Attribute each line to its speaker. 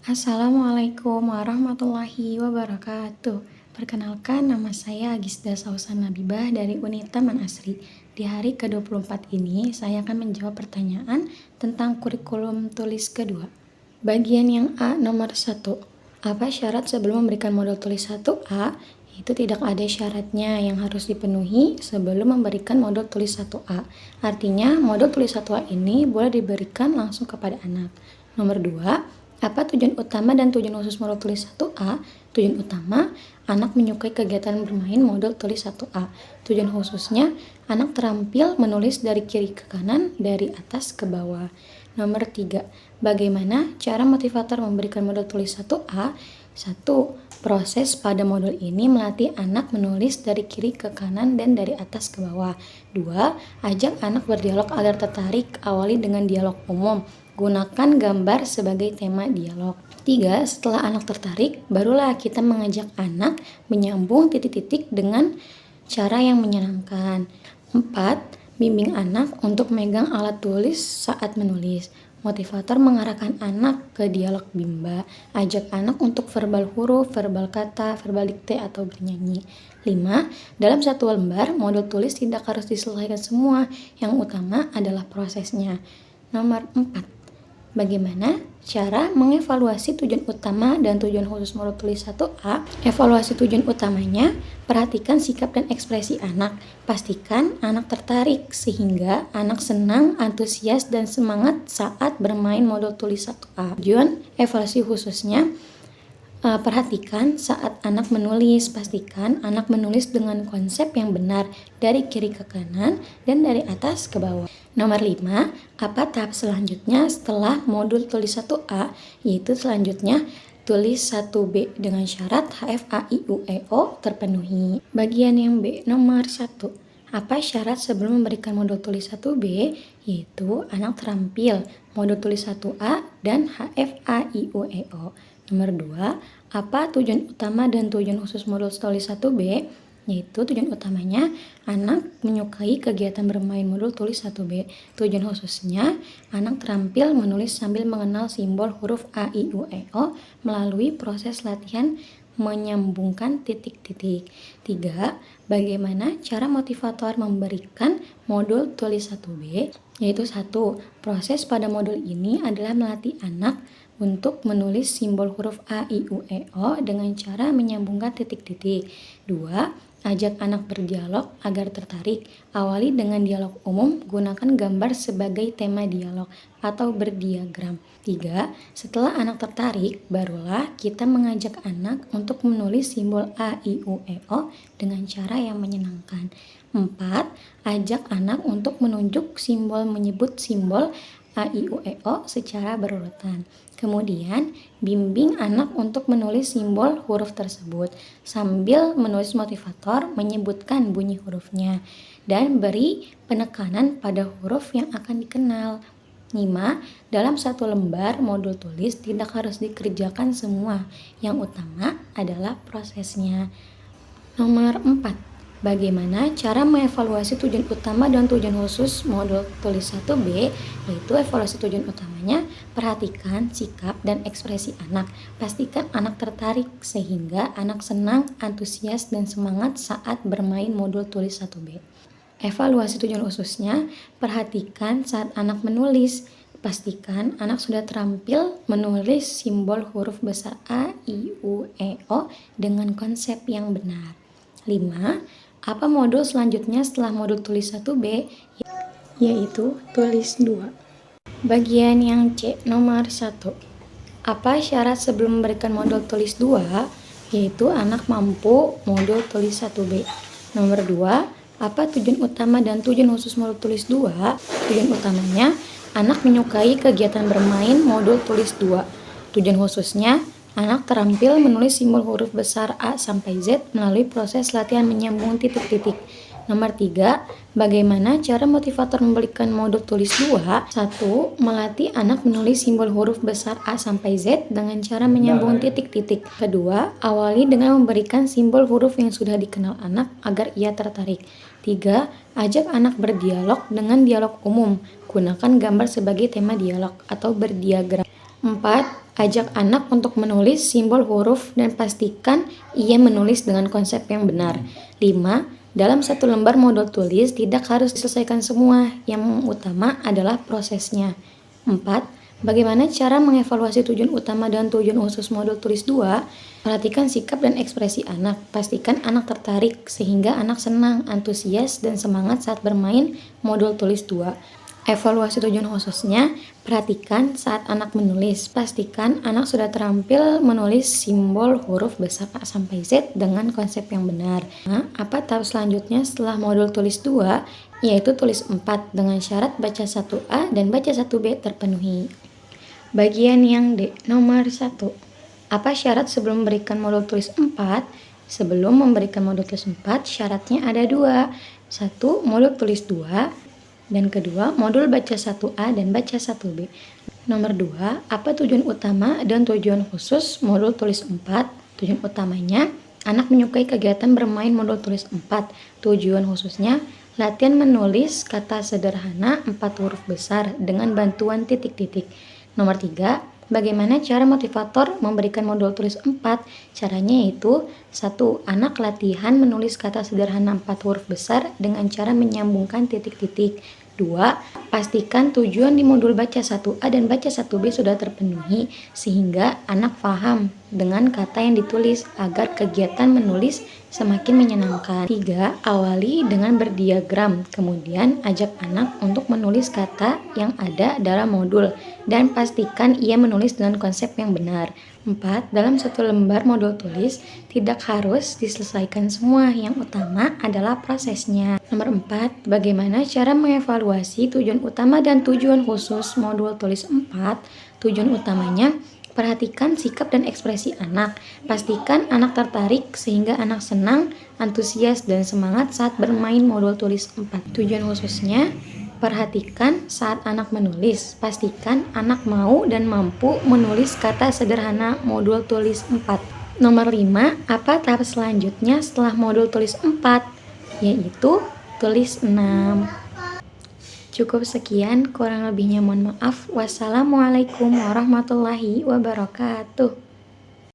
Speaker 1: Assalamualaikum warahmatullahi wabarakatuh. Perkenalkan, nama saya Agisda Sausan Nabibah dari Unit Taman Asri. Di hari ke-24 ini, saya akan menjawab pertanyaan tentang kurikulum tulis kedua. Bagian yang A nomor 1. Apa syarat sebelum memberikan modul tulis 1A? Itu tidak ada syaratnya yang harus dipenuhi sebelum memberikan modul tulis 1A. Artinya, modul tulis 1A ini boleh diberikan langsung kepada anak. Nomor 2. Apa tujuan utama dan tujuan khusus modul tulis 1A? Tujuan utama, anak menyukai kegiatan bermain modul tulis 1A. Tujuan khususnya, anak terampil menulis dari kiri ke kanan, dari atas ke bawah. Nomor 3. Bagaimana cara motivator memberikan modul tulis 1A? 1. Proses pada modul ini melatih anak menulis dari kiri ke kanan dan dari atas ke bawah. 2. Ajak anak berdialog agar tertarik, awali dengan dialog umum. Gunakan gambar sebagai tema dialog. 3. Setelah anak tertarik, barulah kita mengajak anak menyambung titik-titik dengan cara yang menyenangkan. 4. Bimbing anak untuk megang alat tulis saat menulis. Motivator mengarahkan anak ke dialog bimba. Ajak anak untuk verbal huruf, verbal kata, verbal dikte, atau bernyanyi. 5. Dalam satu lembar, modul tulis tidak harus diselesaikan semua. Yang utama adalah prosesnya. Nomor 4. Bagaimana cara mengevaluasi tujuan utama dan tujuan khusus modul tulis 1A? Evaluasi tujuan utamanya, perhatikan sikap dan ekspresi anak. Pastikan anak tertarik sehingga anak senang, antusias, dan semangat saat bermain modul tulis 1A. Tujuan evaluasi khususnya, perhatikan saat anak menulis, pastikan anak menulis dengan konsep yang benar dari kiri ke kanan dan dari atas ke bawah. Nomor 5, apa tahap selanjutnya setelah modul tulis 1A? Yaitu selanjutnya tulis 1B dengan syarat HFAIUEO terpenuhi. Bagian yang B nomor 1. Apa syarat sebelum memberikan modul tulis 1B? Yaitu anak terampil modul tulis 1A dan HFAIUEO. Nomor 2, apa tujuan utama dan tujuan khusus modul tulis 1B? Yaitu tujuan utamanya, anak menyukai kegiatan bermain modul tulis 1B. Tujuan khususnya, anak terampil menulis sambil mengenal simbol huruf A, I, U, E, O melalui proses latihan menyambungkan titik-titik. 3. Bagaimana cara motivator memberikan modul tulis 1B? Yaitu 1. Proses pada modul ini adalah melatih anak untuk menulis simbol huruf A, I, U, E, O dengan cara menyambungkan titik-titik. 2. Ajak anak berdialog agar tertarik. Awali dengan dialog umum, gunakan gambar sebagai tema dialog atau berdiagram. 3. Setelah anak tertarik, barulah kita mengajak anak untuk menulis simbol A, I, U, E, O dengan cara yang menyenangkan. 4. Ajak anak untuk menunjuk simbol menyebut simbol A, I, U, E, O secara berurutan. Kemudian, bimbing anak untuk menulis simbol huruf tersebut sambil menulis motivator menyebutkan bunyi hurufnya dan beri penekanan pada huruf yang akan dikenal. 5. Dalam satu lembar modul tulis tidak harus dikerjakan semua. Yang utama adalah prosesnya. Nomor 4. Bagaimana cara mengevaluasi tujuan utama dan tujuan khusus modul tulis 1B? Yaitu evaluasi tujuan utamanya, perhatikan sikap dan ekspresi anak. Pastikan anak tertarik sehingga anak senang, antusias, dan semangat saat bermain modul tulis 1B. Evaluasi tujuan khususnya, perhatikan saat anak menulis. Pastikan anak sudah terampil menulis simbol huruf besar A, I, U, E, O dengan konsep yang benar. 5. Apa modul selanjutnya setelah modul tulis 1B? Yaitu tulis 2. Bagian yang C nomor 1. Apa syarat sebelum memberikan modul tulis 2? Yaitu anak mampu modul tulis 1B. Nomor 2. Apa tujuan utama dan tujuan khusus modul tulis 2? Tujuan utamanya, anak menyukai kegiatan bermain modul tulis 2. Tujuan khususnya, anak terampil menulis simbol huruf besar A sampai Z melalui proses latihan menyambung titik-titik. Nomor 3, bagaimana cara motivator memberikan modul tulis 2? 1. Melatih anak menulis simbol huruf besar A sampai Z dengan cara menyambung titik-titik. Kedua, awali dengan memberikan simbol huruf yang sudah dikenal anak agar ia tertarik. 3. Ajak anak berdialog dengan dialog umum. Gunakan gambar sebagai tema dialog atau berdiagram. 4. Ajak anak untuk menulis simbol huruf dan pastikan ia menulis dengan konsep yang benar. 5. Dalam satu lembar modul tulis tidak harus diselesaikan semua, yang utama adalah prosesnya. 4. Bagaimana cara mengevaluasi tujuan utama dan tujuan khusus modul tulis 2? Perhatikan sikap dan ekspresi anak. Pastikan anak tertarik sehingga anak senang, antusias, dan semangat saat bermain modul tulis 2. Evaluasi tujuan khususnya, perhatikan saat anak menulis. Pastikan anak sudah terampil menulis simbol huruf besar A sampai Z dengan konsep yang benar. Nah, apa tahap selanjutnya setelah modul tulis 2? Yaitu tulis 4 dengan syarat baca 1A dan baca 1B terpenuhi. Bagian yang D, nomor 1. Apa syarat sebelum memberikan modul tulis 4? Sebelum memberikan modul tulis 4, syaratnya ada 2. 1. Modul tulis 2. Dan kedua, modul baca 1A dan baca 1B. Nomor 2, apa tujuan utama dan tujuan khusus modul tulis 4? Tujuan utamanya, anak menyukai kegiatan bermain modul tulis 4. Tujuan khususnya, latihan menulis kata sederhana 4 huruf besar dengan bantuan titik-titik. Nomor 3, bagaimana cara motivator memberikan modul tulis 4? Caranya yaitu 1. Anak latihan menulis kata sederhana 4 huruf besar dengan cara menyambungkan titik-titik. 2. Pastikan tujuan di modul baca 1A dan baca 1B sudah terpenuhi sehingga anak paham dengan kata yang ditulis agar kegiatan menulis semakin menyenangkan. 3. Awali dengan berdiagram, kemudian ajak anak untuk menulis kata yang ada dalam modul dan pastikan ia menulis dengan konsep yang benar. 4. Dalam satu lembar modul tulis tidak harus diselesaikan semua, yang utama adalah prosesnya. Nomor 4. Bagaimana cara mengevaluasi tujuan utama dan tujuan khusus modul tulis 4? Tujuan utamanya, perhatikan sikap dan ekspresi anak. Pastikan anak tertarik sehingga anak senang, antusias, dan semangat saat bermain modul tulis 4. Tujuan khususnya, perhatikan saat anak menulis. Pastikan anak mau dan mampu menulis kata sederhana modul tulis 4. Nomor 5, apa tahap selanjutnya setelah modul tulis 4? Yaitu tulis 6. Cukup sekian, kurang lebihnya mohon maaf. Wassalamualaikum warahmatullahi wabarakatuh.